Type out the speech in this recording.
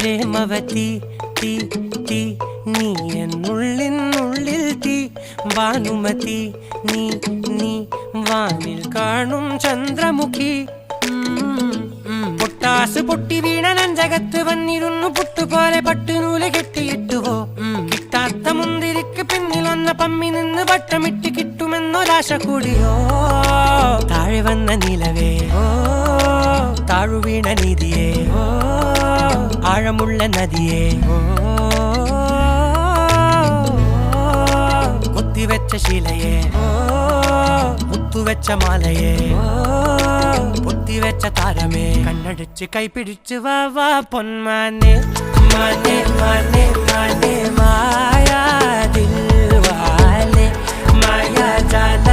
പ്രേമവതി തീ തീ നീ എന്നുള്ളിൽ തീ ഭാനുമതി നീ നീ വാനിൽ കാണും ചന്ദ്രമുഖി പൊട്ടാസ് പൊട്ടി വീണ നഞ്ചകത്ത് വന്നിരുന്നു പുട്ടുപോലെ പട്ടുനൂല് കെട്ടിയിട്ടുവോ കിട്ടാത്ത മുന്തിരിക്ക് പിന്നിലൊന്ന പമ്മി നിന്ന് വട്ടമിട്ട് കിട്ടുമെന്നൊരാശ കൂടിയോ താഴെ വന്ന നിലവേ ഓ താഴുവീണ നിധിയേ ഓ ആഴമുള്ള നദിയേ ഓ കൊത്തിവെച്ച ശിലയേ ഓ മുത്തുവെച്ച മാലയേ പൊത്തിവെച്ച താരമേ കണ്ണടിച്ച് കൈപിടിച്ച് വാ വാ പൊന്മാനെ മാനെ മാനെ മാനെ മായാ ദിൽവാലെ മായാ ജാല